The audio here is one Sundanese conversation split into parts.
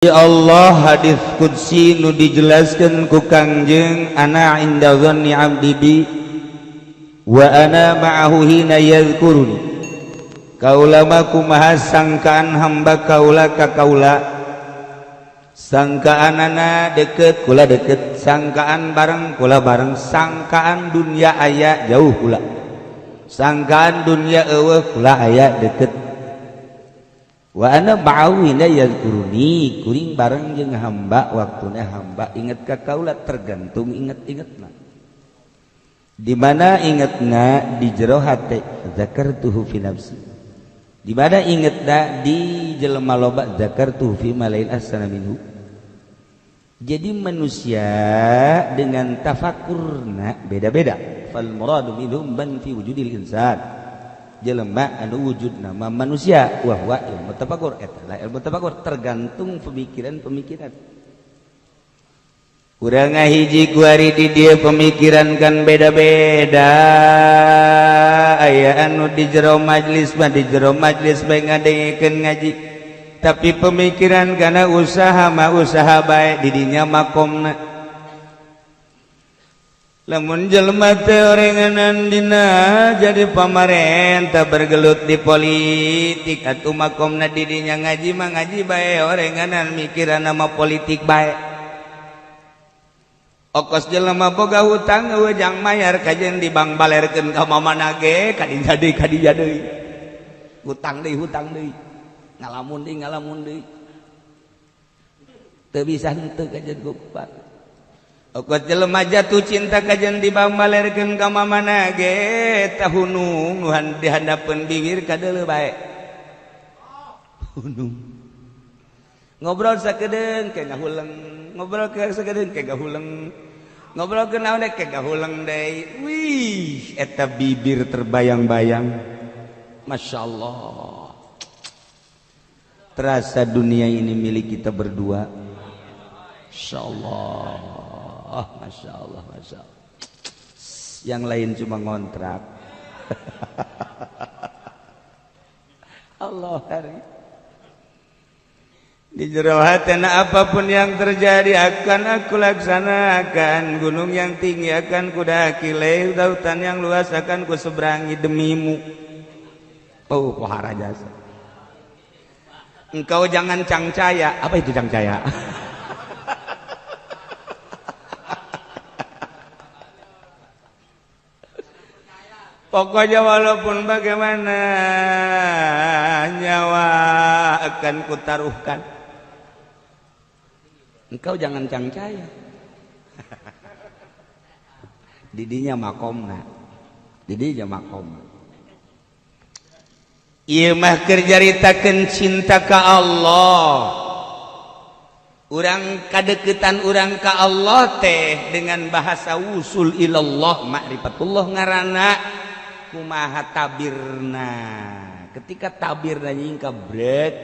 Ya Allah, hadis qudsi nu dijelaskan ku Kangjeng, ana inda dhanni abdi bi wa ana ma'ahu hina yadhkuruni. Kaula mah kumaha sangkaan hamba kaula ka kaula, sangkaanana deket kula deket, sangkaan bareng kula bareng, sangkaan dunia aya jauh kula, sangkaan dunia eueuh kula aya deket. Wa ana ba'awina yazkuruni, kuring bareng jeung hamba waktuna hamba inget ka kaula, tergantung inget-ingetna. Di mana ingetna di jero hate, zakartuhu fi nafsi. Di mana ingetna di jelema loba, zakartuhu fi malail asana minhu. Jadi manusia dengan tafakurna beda-beda. Fal muradu minhum ban fi wujudil insan. Jelema anu wujud nama manusia wahwa ilmu tafakur, eta ilmu tafakur tergantung pemikiran-pemikiran. Urang ngahiji ku ari di dieu pemikiran kan beda-beda. Aya anu di jero majlis mah di jero majlis bae ngadengekeun ngaji, tapi pemikiran kana usaha mah usaha bae di dinya makomna. Lamun jelema teh orenganan dina jadi pamarentah bergelut di politik, atuh makomna di dinya ngaji mah ngaji bae, orenganan mikiran nama politik bae. Okos jelema boga hutang eueuh jang mayar kajen di bank balerkeun ka mamana ge kadinya deui. Hutang deui. Ngalamun deui. Teu bisa henteu kajen gopar. Okot jelema jatuh cinta kajen di bank balerkeun ka mamana ge tahunung nuhan dihandapeun bibir kadeuleu bae. Hunung. Ngobrol sakedeung ke ngahuleng, ngobrol ke sakedeung ke gahuleng. Ngobrol ke naon ke gahuleng deui. Wih, eta bibir terbayang-bayang. Masyaallah. Terasa dunia ini milik kita berdua. Insyaallah. Masya Allah. Yang lain cuma ngontrak. Allah hari di jero hatena apapun yang terjadi akan aku laksanakan. Gunung yang tinggi akan kudaki, lautan yang luas akan kuseberangi demimu. Oh, pohara jasa. Engkau jangan cangcaya. Apa itu cangcaya? Pokoknya walaupun bagaimana nyawa akan kutaruhkan. Engkau jangan cangcaya. Didinya makomna. Ieu mah keur jaritakeun cinta ka Allah. Urang kadeketan urang ka Allah teh dengan bahasa wusul ilallah ma'rifatullah ngaranna. Kumaha tabirna, ketika tabirna nyingka brek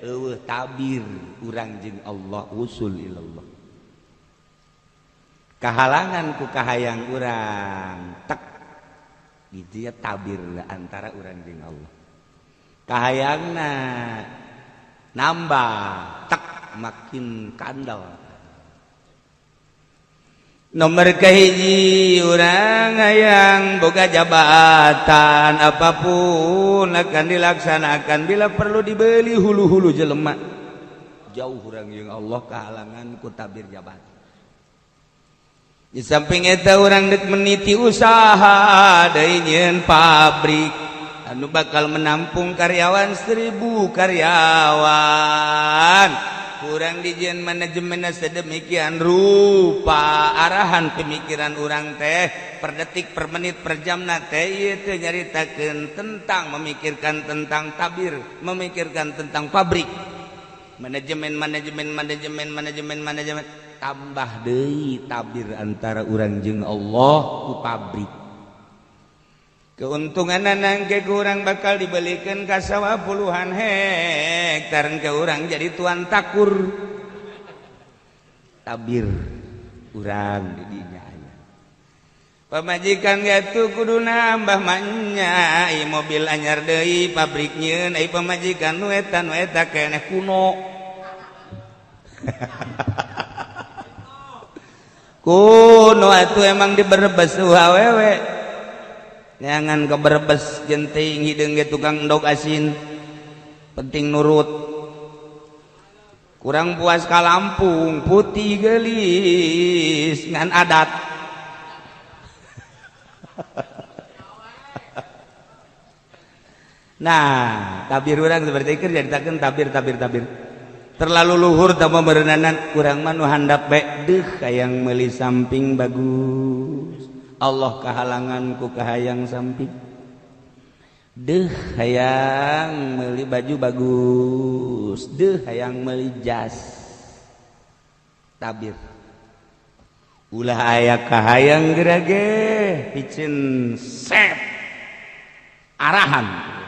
eueuh tabir urang jeung Allah usul ilallah, kahalangan ku kahayang urang tek gitu ya, tabir antara urang jeung Allah, kahayangna nambah tek makin kandal. Nomor kahiji urang hayang boga jabatan apapun akan dilaksanakan bila perlu dibeli hulu-hulu jelema. Jauh urang jeung Allah kahalangan ku tabir jabatan. Di samping eta urang deuk meniti usaha deui nyieun pabrik anu bakal menampung karyawan 1000 karyawan. Kurang dijieun manajemenna sedemikian rupa, arahan pemikiran urang teh per detik, per menit, per jamna teh ieu teh nyaritakeun tentang memikirkan tentang tabir, memikirkan tentang pabrik. Manajemen tambah deui tabir antara urang jeung Allah ku pabrik. Keuntungan nangke kurang bakal dibelikan ka sawah puluhan hektar ke urang jadi tuan takur. Tabir urang di dinya aya. Pamajikan gatu kudu nambah manya, mobil anyar deui, pabrik nyieun, pamajikan nu eta keneh kuno. kuno atuh emang di Brebes awewe jangan ke Brebes genting hideung ge tukang endog asin penting nurut kurang puas ka Lampung putih gelis ngan adat nah tabir urang seperti itu jadi tabir terlalu luhur tambah merenanan kurang mah nu handap bae deuh hayang meuli samping bagus Allah kahalangan ku kahayang samping deuh hayang meuli baju bagus deuh hayang meuli jas tabir ulah aya kahayang gerage picen sep arahan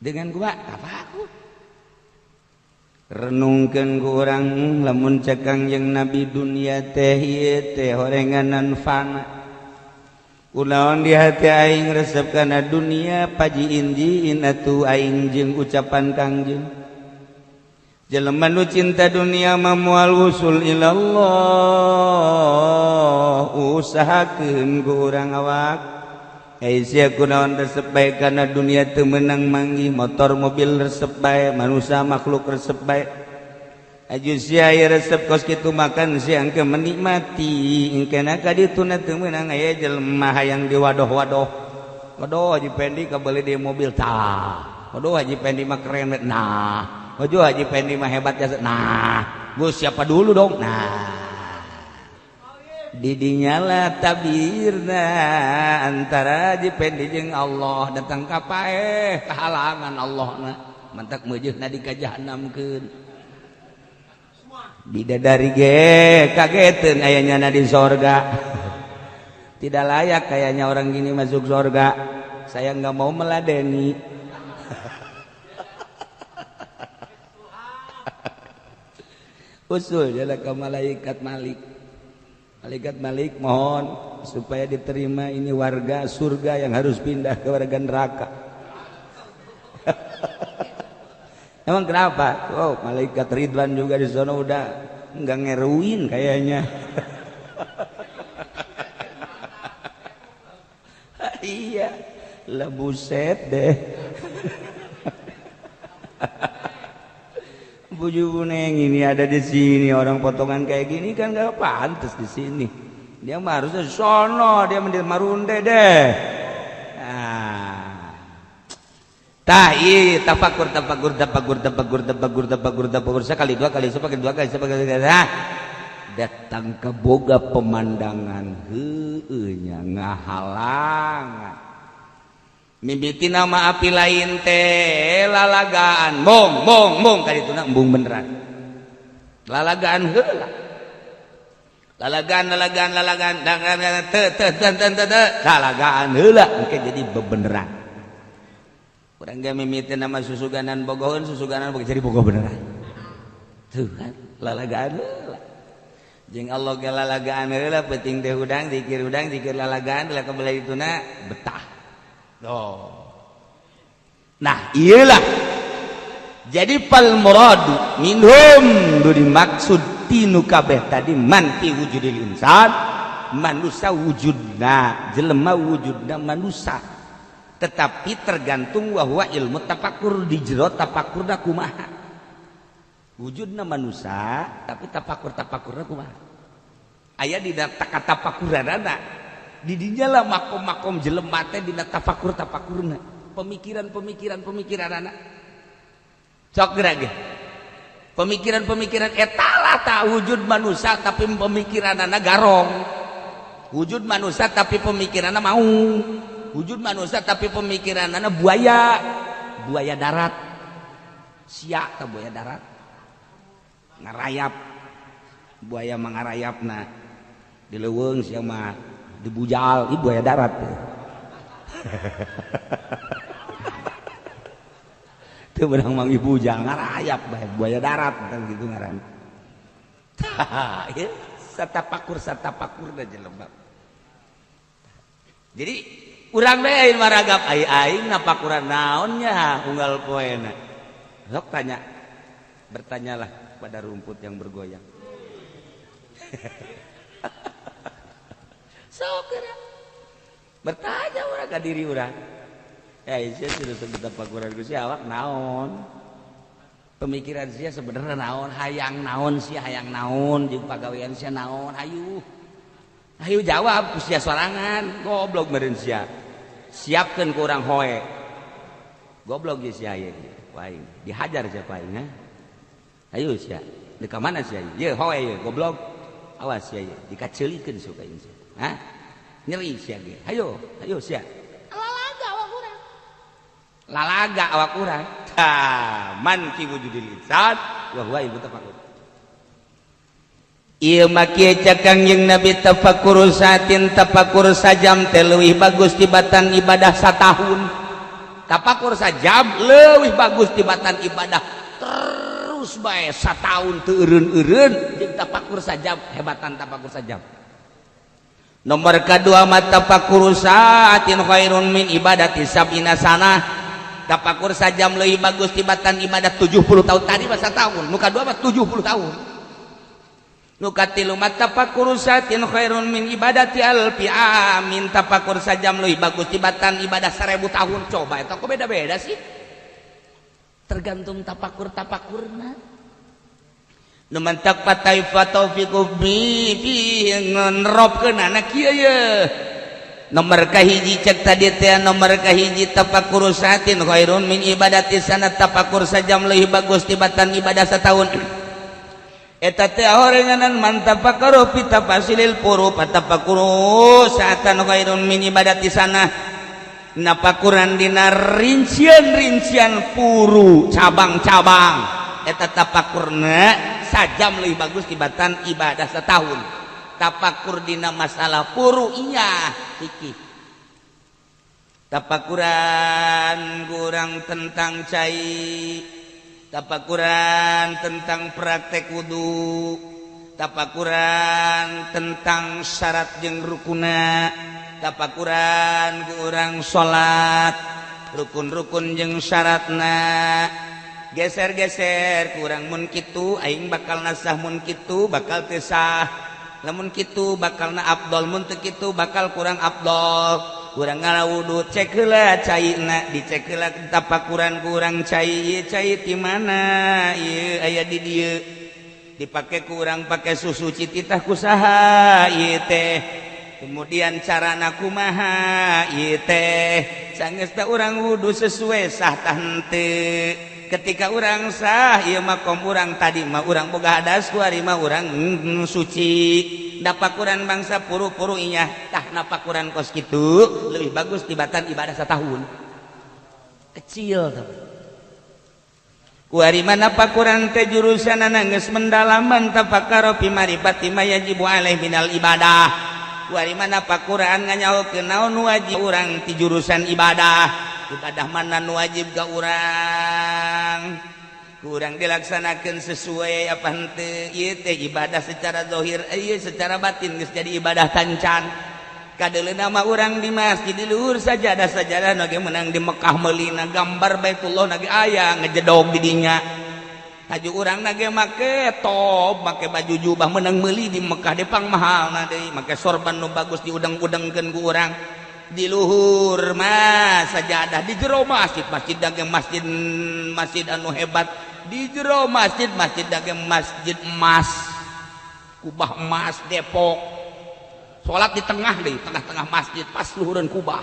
dengan gua apa aku renungkeun ku urang lamun cekang jeung nabi dunia teh ieu teh horenganan fana kunaon di hati aing resep kana dunia pajiin jiin atuh aing jeung ucapan kangjeng jelema nu cinta dunia mah moal wusul ilallah usahakeun ku urang awak sia kunaon resep bae kana dunia teu meunang manggih motor mobil resep bae manusia makhluk resep bae aju sia aya resep kos kitu makan siang ke menikmati engkena ka dituna teu meunang aya jelema hayang di wadoh-wadoh wadoh Haji Pendi kabeli di mobil tah wadoh Haji Pendi mah keren nah waduh Haji Pendi mah hebat ya nah Gus siapa dulu dong nah didinya lah tabirna antara Haji Pendi jeung Allah datang ka paeh kahalangan Allah na mantak meujeuhna dikajahanamkeun bidadari ge kageteun aya nyana di sorga tidak layak kayaknya orang gini masuk sorga saya nggak mau meladeni usul jalan ke malaikat Malik mohon supaya diterima ini warga surga yang harus pindah ke warga neraka. Emang kenapa? Oh, malaikat Ridwan juga di sana udah nggak ngeruin kayaknya. Iya, lah buset deh. Buju Neng ini ada di sini orang potongan kayak gini kan gak pantas di sini. Dia mah harusnya sono, dia mendir marunde deh. Nah, tahi tafakur sekali dua kali sepakai dua kali sepakai nah, datang ke boga pemandangan heueunya ngahalangan. Mimiti nama api lain teh lalagaan mong kadituna embung beneran lalagaan heula lalagaan lalagaan heula engke jadi bebeneran urang ge mimiti nama susuganan bogoheun susuganan boga jadi boga beneran tuh kan lalagaan heula jeung Allah ge lalagaan heula penting teh udang dikir lalagaan lah kabela dituna betah. Oh. Nah iyalah jadi pal muradu minhum nu dimaksud tinu kabeh tadi man fi wujudil insan manusia wujudna jelema wujudna manusia tetapi tergantung wahwa ilmu tafakur di jero tafakurna kumaha wujudna manusia tapi tafakurna kumaha aya di kata tafakuranana di dinya lah makom jelema teh dina tafakurna pemikiran anak cok gerage pemikiran eta lah tak wujud manusia tapi pemikiranana garong wujud manusia tapi pemikiranana mau wujud manusia tapi pemikiranana buaya darat sia ke buaya darat ngarayap buaya mangarayapna di leuweung sia mah dibujal ibu buaya darat itu benang mangi bujal ngarayap buaya darat kan gitu ngaran satapakur dah jelema jadi urang lain maragap aing napakuran naonnya unggal poena sok bertanyalah pada rumput yang bergoyang. Sok bertanya orang ke diri orang. Saya sudah sebut tapakuran Gusti awak naon. Pemikiran saya sebenarnya naon, hayang naon sih, hayang naon, jeung pagawean sia naon, ayo jawab sia sorangan, goblok meureun sia. Siapkeun ku urang hoe. Goblok ge sia ieu. Waing dihajar sia paing ha. Ayo sia, di ka mana sia? Ye hoe ye, goblok. Awas sia ye, dikaceulikeun suka sia. Ha? Nyeri sia ge. Ayo sia. Lalaga awak urang. Man ki wujudil lisan wa huwa ibu tafakkur. Ieu make cakang jeung Nabi tafakkur satin tafakkur sajam teh leuwih bagus tibatan ibadah satahun. Tafakkur sajam leuwih bagus tibatan ibadah terus bae satahun teu eureun-eureun jeung tafakkur sajam hebatan tafakkur sajam. Nomor kadua mata tafakkur saatin khairun min ibadati sab'ina sanah. Tapakur sajam leuwih bagus tibatan ibadah 70 tahun tadi masa tahun. Nu kadua mah 70 tahun. Nu katilu mah tapakur satin khairun min ibadati alfi amin. Tapakur sajam leuwih bagus tibatan ibadah 1000 tahun. Coba eta kok beda-beda sih? Tergantung tapakurna. Nu mantak pataifa taufiqu bi ngeropkeun anak kieu ye. Nomor kahiji cek tadi teh nomor kahiji tafakkur satin khairun min ibadati sanat tafakkur sajam leuwih bagus tibatan ibadah setahun. Eta teh horenganan man tafakkaru fi tafasilil furu tafakkur saatan khairun min ibadati sanah. Napakuran dina rincian-rincian furu cabang-cabang. Eta tafakkurna sajam leuwih bagus tibatan ibadah setahun. Tapakur dina masalah furu iya fikih. Tapakuran kurang tentang cai, tapakuran tentang praktek wudu, tapakuran tentang syarat jeung rukuna, tapakuran kurang salat, rukun-rukun jeung syaratna. Geser-geser kurang mun kitu aing bakal nasah mun kitu bakal teu sah. Lamun kitu bakalna afdol mun teu kitu bakal kurang afdol. Kurang ngarawudu cek heula caina dicek heula tapakuran kurang cai ti mana ieu aya di dieu dipake kurang pake susu cititah kusaha ieu teh kemudian carana kumaha ieu teh sanggeus teh urang wudu sesuai sah tah henteu. Ketika orang sah ieu makom urang tadi mah urang boga hadas kuari mah urang suci. Napakuran bangsa puru-puru inya tah napakuran kos kitu lebih bagus tibatan ibadah setahun. Kecil tuh. Kuari mah napakuran teh jurusanana geus mendalaman tafakkara fi marifati ma yajibu alaih minal ibadah. Kuari mah napakuran nganyahokeun naon wajib urang ti jurusan ibadah. Ibadah mana nu wajib ka urang kurang dilaksanakan sesuai apa henteu ieu teh ibadah secara zahir ieu secara batin geus jadi ibadah tancan kadeleuna mah urang di masjid di luhur sajadah nu ge meunang di Mekah meulina gambar Baitullah nage aya ngejedog di dinya haju urang nage make top make baju jubah meunang meuli di Mekah depang mahalna deui make sorban nu bagus diudang-udangkeun ku urang di luhur mah sajadah di jero masjid daging masjid anu hebat di jero masjid daging masjid emas kubah emas Depok sholat di tengah deh tengah-tengah masjid pas luhureun kubah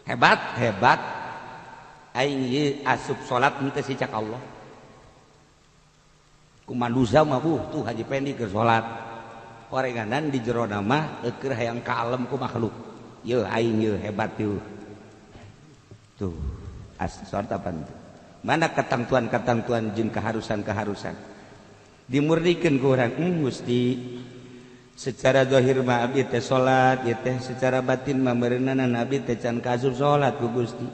hebat aing ieu asup sholat henteu sicak Allah kumanduza mah tuh Haji Pendi keur sholat orenganan di jero nama keur hayang kalem ku makhluk. Yo aing yo hebat yo. Tuh, sholat apa itu? Mana ketentuan jeung keharusan. Dimurdikeun ku urang, Gusti. Secara zahir mah abdi teh salat, ieu teh secara batin mah meureunana abdi teh can kaasup salat ku Gusti.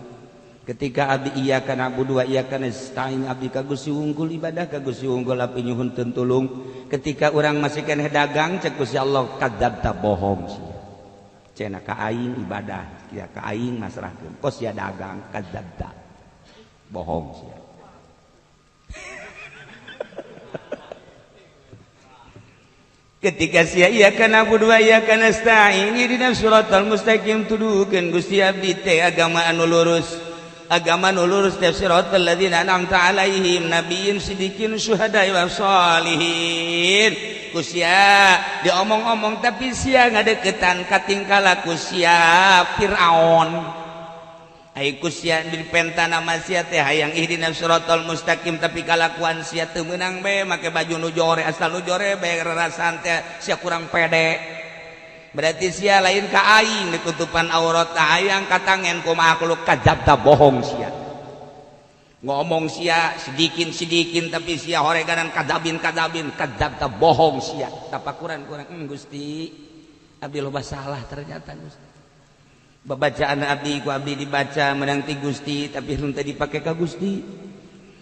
Ketika abdi iyyaka na'budu wa iyyaka nasta'in abdi ka Gusti unggul ibadah ka Gusti unggul api nyuhun tulung. Ketika urang masih keneh dagang cek Gusti Allah kadzabta bohong sia. Cena ka aing ibadah kia ka aing masrahkeun kos sia dagang kadzabta bohong sia ketika sia iyyaka na'budu wa iyyaka nasta'in ihdinas siratal mustaqim tuduhkeun Gusti abdi teh agama anu lurus teh siratal ladzina an'amta 'alaihim nabiyyin siddiqin syuhada'i wassalihin ku sia diomong-omong tapi sia ngadeukeutan katingkala ku sia Firaun ai ku sia dipenta nama sia teh hayang ihdinas siratal mustaqim tapi kalakuan sia teu meunang bae make baju nu jore asal nu jore bae rarasan teh sia kurang pede berarti sia lain ka aing ditutupan aurat hayang katangen ku makhluk kadzabta bohong sia ngomong sia sidikin tapi sia horeganan kadzabin kadzabta bohong sia tapakuran kurang Gusti abdi loba salah ternyata Gusti babacaan abdi ku abdi dibaca menang ti Gusti tapi henteu teh dipake ka Gusti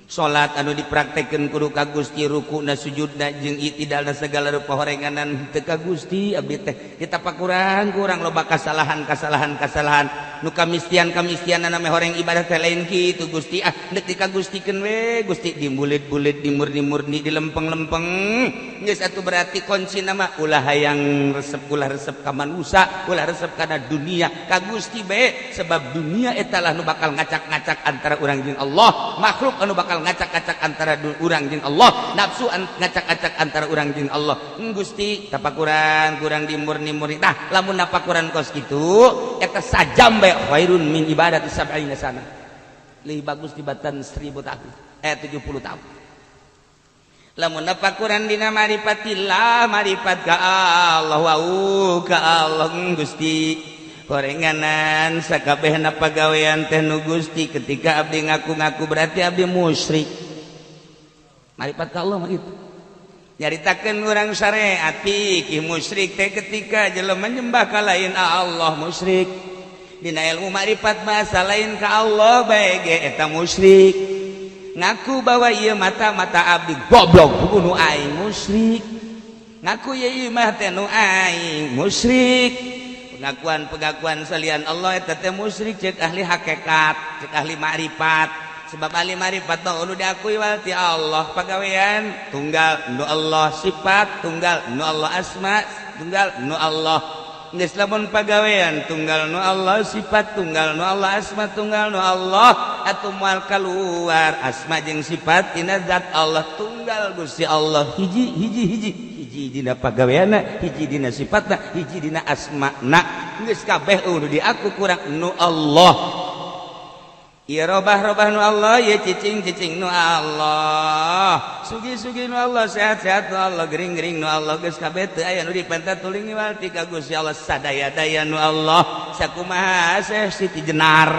salat anu dipraktekkeun kudu ka Gusti rukuna sujudna jeung i'tidalna segala rupa horenganan teu ka Gusti abdi teh ditapakurang kurang loba kasalahan nu kamistian-kamistianna me horeng ibadah teh lain kitu Gusti deuk di ka Gustikeun we Gusti dimulit-bulit dimurni-murni dilempeng-lempeng geus atuh berarti kuncina mah ulah hayang resep ka manusia ulah resep kana dunia ka Gusti bae sebab dunia eta lah nu bakal ngacak-ngacak antara urang jeung Allah makhluk anu bakal ngacak-ngacak antara urang jeung Allah nafsu ngacak-ngacak antara urang jeung Allah Gusti tapakuran kurang dimurni-murni tah lamun napakuran kos kitu eta sajam bae khairun min ibadati sab'ina sana leuwih bagus tibatan 1000 tahun 70 tahun lamun napakuran dina marifatillah marifat ka Allah wa ka Allah Gusti gorenganan sakabehna pagawean teh nu Gusti ketika abdi ngaku-ngaku berarti abdi musyrik marifat ka Allah mah gitu nyaritakeun urang syariat fikih musyrik teh ketika jelema nyembah ka lain Allah musyrik dina ilmu marifat masa lain ka Allah bae ge eta musyrik ngaku bahwa ieu mata abdi goblok kudu nu aing musyrik ngaku ieu mah teh nu aing musyrik pengakuan salian Allah eta teh musyrik ceuk ahli hakikat ceuk ahli makrifat sebab ahli makrifat mah anu diakui wal ti Allah pagawean tunggal nu Allah sifat tunggal nu Allah asma tunggal nu Allah geus lamun pagawean tunggal nu Allah sifat tunggal nu Allah asma tunggal nu Allah atuh moal kaluar asma jeung sifat tina zat Allah tunggal Gusti Allah hiji dina pagaweana hiji dina sifatna hiji dina asmana geus kabeh nu diaku kurang nu Allah ieu robah nu Allah ieu cicing nu Allah sugi nu Allah sehat-sehat nu Allah gering-gering nu Allah geus kabeh teu aya nu dipenta tuling iwal ti ka Gusti Allah sadaya-daya nu Allah sakumaha Siti Jenar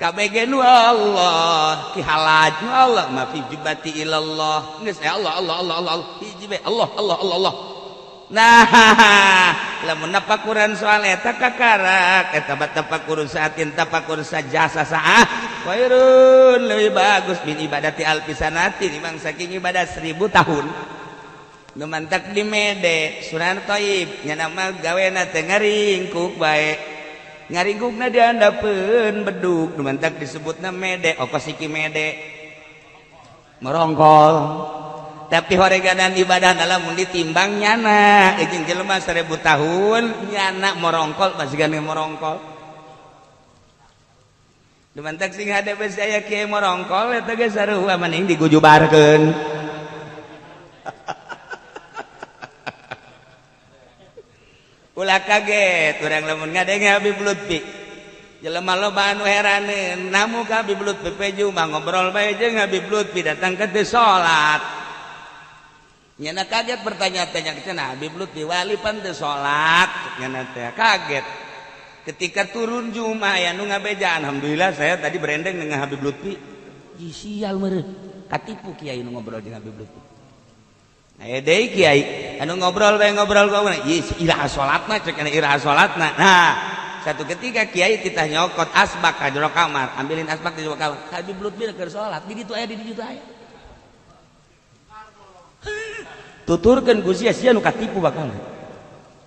kabeh nu Allah ki halaj nu Allah ma fi jibati ilallah geus Allah hiji bae Allah nah lamun napakuran soal eta kakarak eta tapakur saatin tapakur sajasa saah khairun leuwih bagus min ibadati alfisanati dimang saking ibadah 1000 tahun nu mantak di mede Sunan Thaib nya nama gawena teh ngaringkuk bae ngaringkukna diandapeun bedug nu mantak disebutna mede okosiki mede merongkol tapi horeganan ibadah lamun ditimbang nyana jeung jelema 1000 tahun nyana merongkol masih merongkol nu mantak sing hade bes aya kieu merongkol eta ge sarua maning digujubarkeun ulah kaget urang lamun ngadenge Habib Lutfi jelema loba anu heraneun namu ka Habib Lutfi peju mah ngobrol bae jeung Habib Lutfi datang ke teu salat nyana kaget bertanya-tanya cenah Habib Lutfi wali pan teu salat nyana teh kaget ketika turun Jumat aya nu ngabeja alhamdulillah saya tadi berendeng dengan Habib Lutfi sial meureun katipu kiai nu ngobrol jeung Habib Lutfi aya deui kiai anu ngobrol bae ngobrol gua ieu iraha salatna cek iraha salatna nah satu ketika kiai titah nyokot asbak ka jero kamar ambilin asbak di jero kamar Habib Lutfi keur salat di ditu aya di ditu aya tuturkeun ku sia nu katipu bakal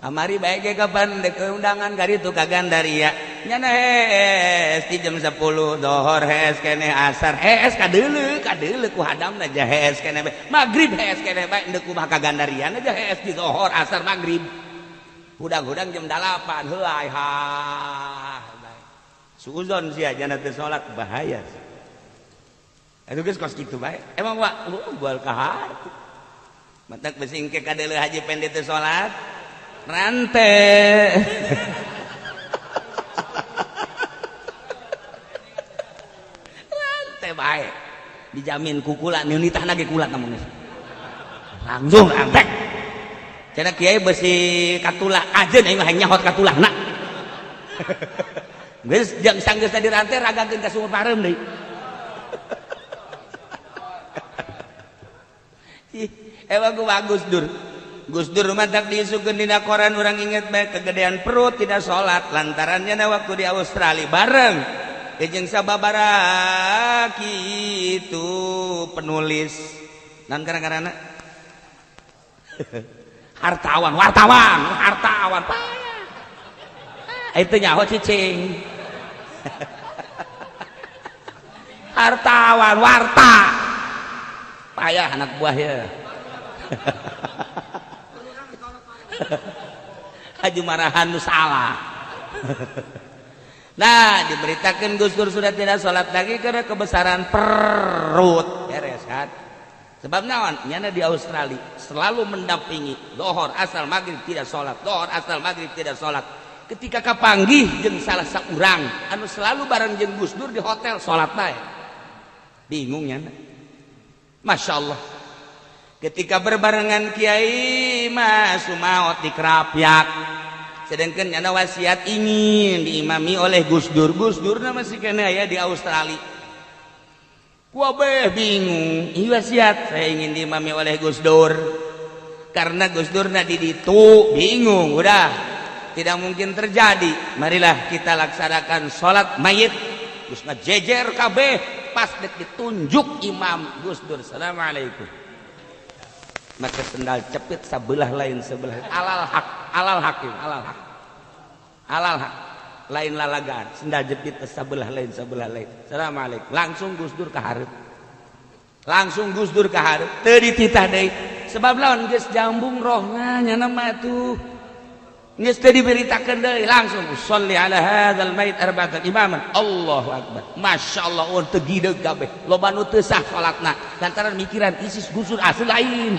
kamari bae ge kapan dek undangan ka ditu ka Gandaria nyana hees di jam 10 dohor hees kene asar hees kadeuleu ku hadamna aja hees kene magrib hees kene bae endeu kumaha kagandarian aja hees di dohor asar magrib hudang-hudang jam 8 heulai ha suuzon sia jana teu salat bahaya atuh geus kos kitu bae emang wa bual kahar matak besingke kadeuleu haji pende teu salat rante baik dijamin kukula nunitah nage kulat namun langsung antek cenah kiai besi katulah ajeun aing mah nyahot katulah nak geus jang sanggeus tadi rantai ragakeun ka sumur parem deui emang ku bagus Gus Dur mah tak diisukeun dina koran urang inget bae kegedean perut tidak salat lantarannya waktu di Australia bareng jeung sababaraha kitu penulis nan karang-karangna wartawan itu nyaho cicing hartawan warta payah anak buah ya Haji marahan nu salah nah diberitakan Gus Dur sudah tidak sholat lagi karena kebesaran perut beres kan sebab naon nyana di Australia selalu mendampingi dohor asal maghrib tidak sholat dohor asal maghrib tidak sholat ketika kapanggih jeung salah saurang anu selalu bareng jeung Gus Dur di hotel sholat bae bingung nyana Masya Allah ketika berbarengan kiai mah sumaot di Krapyak sedangkan nyana wasiat ingin diimami oleh Gus Dur masih kena ya di Australia gua bingung ini wasiat saya ingin diimami oleh Gus Dur karena Gus Dur di ditu bingung udah tidak mungkin terjadi marilah kita laksanakan sholat mayit Gus jejer kabeh pas ditunjuk imam Gus Dur assalamualaikum maka sendal cepit sebelah lain sebelah alal hak lain lalagaan sendal jepit sebelah lain assalamualaikum langsung Gus Dur kaharep teu dititah deui sebab lawan geus jambung rohna nyana mah tuh geus teu diberitakeun deui langsung sholli ala hadzal mait arba'atan imaman Allahu akbar masyaallah teu gideug kabeh loba nu teu sah salatna lantaran mikiran isis Gus Dur asli lain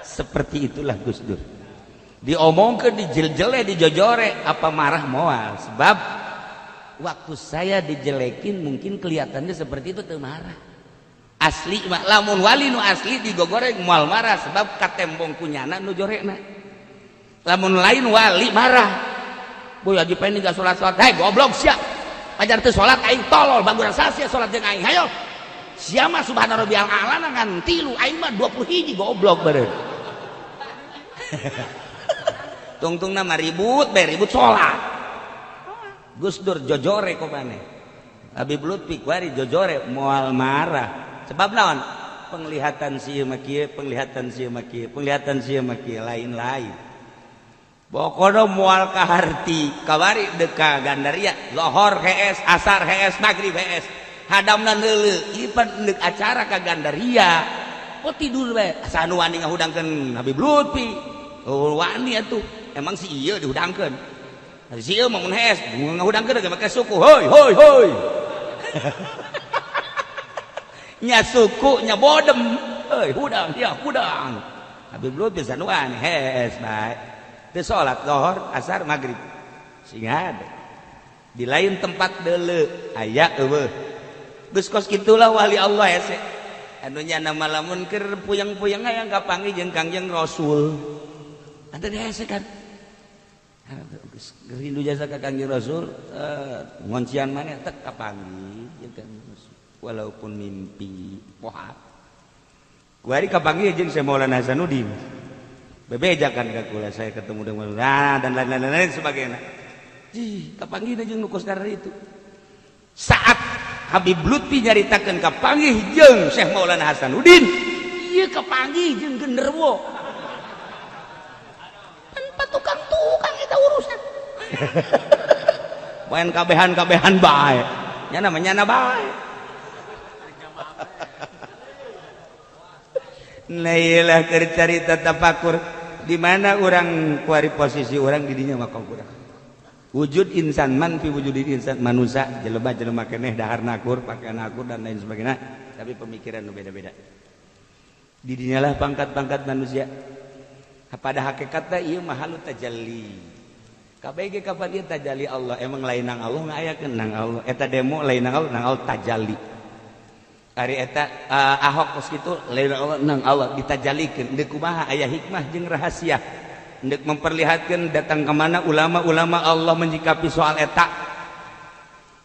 seperti itulah Gus Dur diomongkeun dijeljele dijojore apa marah moal sebab waktu saya dijelekin mungkin kelihatannya seperti itu teu marah asli lamun wali nu asli digogoreng moal marah sebab katembong kunyana nu jorekna lamun lain wali marah boy haji pengen gak sholat hei goblok sia ajar teu sholat aing tolol baguran sasia sholat jeung aing hayo sia mah subhana rabbiyal a'la ngan 3 aing mah 21 goblok bareng tungtungna mah ribut sholat Gus Dur jojore kok maneh Habib Lutfi kuari jojore moal marah sebab naon penglihatan sieu mah kieu penglihatan sieu mah kieu lain-lain pokona moal kaharti kawari deka gandaria lohor hees asar hees magrib hees hadamna heuleu ieu pan deuk acara ka gandaria oh tidur bae sanu wani ngahudangkeun Habib Lutfi oh wani atuh emang si ieu dihudangkeun si ieu mah mun hees ngahudangkeun ge make suku hoi nya suku nya bodem hudang ya hudang Habib Lutfi sanu wani hees bae teu salat zuhur asar magrib singa di lain tempat deuleu aya eueuh geus kos kitulah wali Allah hese anu nya nama lamun keur puyeng-puyeng hayang kapanggih jeung Kangjeng Rasul ada di hese kan rindu jasa ka Kangjeng Rasul ngoncian maneh tek kapanggih jeung Kangjeng Rasul walaupun mimpi pohat kuari kapanggih jeung Syekh Maulana Hasanuddin bebejakan ka kula saya ketemu dengan dan lain-lain sebagainya kapanggih jeung nu kosdar itu saat Habib Lutfi nyaritakeun kapanggih jeung Syekh Maulana Hasanuddin ieu kapanggih jeung genderuwo tukang kita urusan. Main kabehan bae. Nya namanya bae. Nah iyalah cerita tafakur di mana orang kuari posisi orang di dinya maka kurang. Wujud insan man fi wujudin insan manusia jelema keneh dahar nakur pakaian nakur dan lain sebagainya tapi pemikiran beda-beda di dinyalah pangkat-pangkat manusia pada hakikatnya ieu mah halu tajalli kabeh ge kapan ieu tajalli Allah emang lain nang Allah ngayakeun nang Allah eta demo lain nang Allah tajalli ari eta Ahok kos kitu lain Allah nang Allah ditajallikeun deuk kumaha aya hikmah jeung rahasia hendak memperlihatkan datang kemana ulama-ulama Allah menyikapi soal eta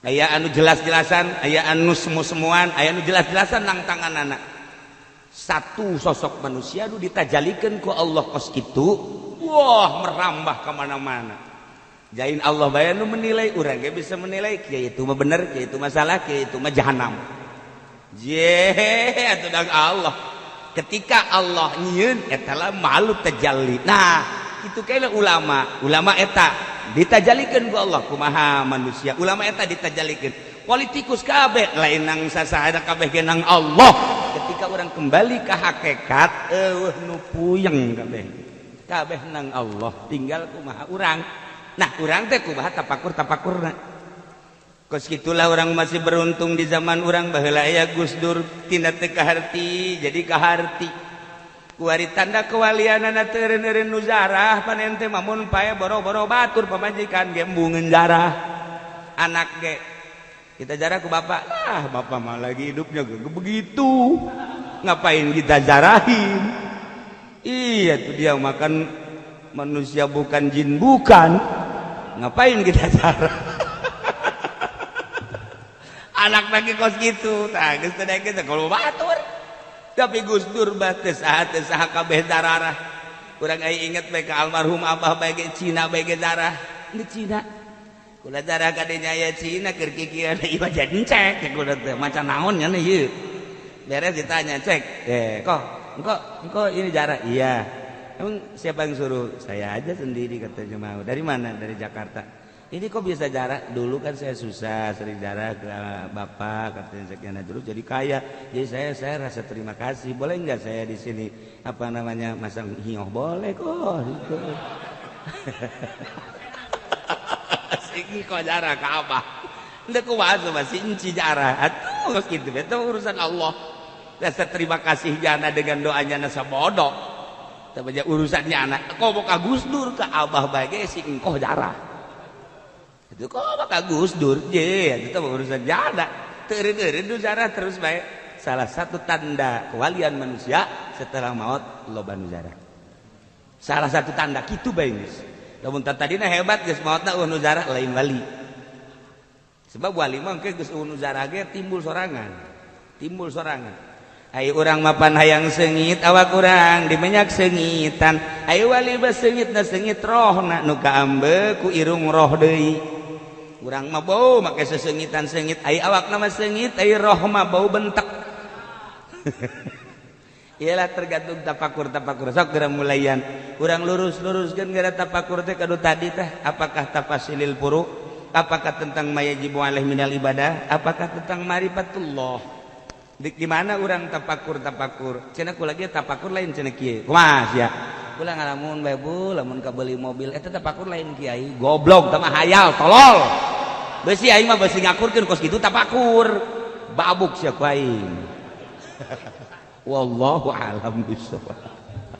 aya anu jelas-jelasan aya anu semu-semuan aya anu jelas-jelasan nang tangan anak satu sosok manusia nu ditajalikan ku Allah kos kitu wah merambah kemana-mana jain Allah bae nu menilai urang ge bisa menilai kieu itu mah bener kieu itu mah salah kieu itu mah jahanam atuh dah Allah ketika Allah nyieun eta lah malu tajalli nah itu kayaknya ulama eta ditajalikan ku Allah kumaha manusia ulama eta ditajalikan politikus kabeh lain nang sasahana kabeh ge nang Allah ketika orang kembali ke hakikat nu puyeng kabeh nang Allah tinggal kumaha urang nah urang teh kumaha tapakurna kos gitulah orang masih beruntung di zaman orang baheula aya Gus Dur tina teu kaharti jadi kaharti kuari tanda kewalianana teureun-eureun nu zarah panen teh mamun pae boro-boro batur pamajikan ge embungeun zarah anak ge kita zarah ku bapak bapak mah lagi hidupnya ge begitu ngapain kita zarahin iya tuh dia makan manusia bukan jin bukan ngapain kita zarah anak lagi kos gitu nah geus teh kita kalau batur tapi Gus Dur bates saha kabeh dararah urang aya inget bae ka almarhum abah bae ge Cina bae ge darah di Cina kula darah ka dinya aya Cina keur kikieu ieu mah jadi cek kula teh macan naon nya ieu beres ditanya cek engko ini darah iya emang siapa yang suruh saya aja sendiri katanya mau dari mana dari Jakarta ini kok bisa jarak dulu kan saya susah sering jarak ke bapak katanya sekian terus jadi kaya jadi saya rasa terima kasih boleh nggak saya di sini apa namanya masang hioh boleh kok gitu. Sing kok jarak ke abah ndak kuasa masih inci jarak atuh gitu itu urusan Allah rasa terima kasih jana dengan doanya nasa bodoh tapi urusannya anak kok mau Gus Dur ke abah bagai si engkoh jarak itu kok maka Gus Dur itu urusan jada teureun-eureun zarah terus bae salah satu tanda kewalian manusia setelah maut loba nu zarah salah satu tanda kitu bae geus lamun tadina hebat geus mautna nu zarah lain wali sebab wali mah engke geus nu zarah ge timbul sorangan ai urang mapan hayang seungit awak urang dimenyak seungitan ai wali bas seungitna seungit rohna nu kaambe ku irung roh deui urang mah bau make sesengitan-sengit ai awakna mah seungit ai roh mah bau bentek iyalah tergantung tafakur sok geura mulayan urang lurus-luruskeun geura tafakur teh kadu tadi teh apakah tafasilil furu apakah tentang mayajibu alaih minal ibadah apakah tentang marifatullah di mana urang tafakur cenah kula ge tafakur lain cenah kieu kumaha sia kula ngalamun bae bu lamun ka beuli mobil eta tafakur lain kiai goblok tah mah hayal tolol beusi aing mah beusi ngakurkeun kos kitu tafakur babuk sia ku aing wallahu a'lam bishawab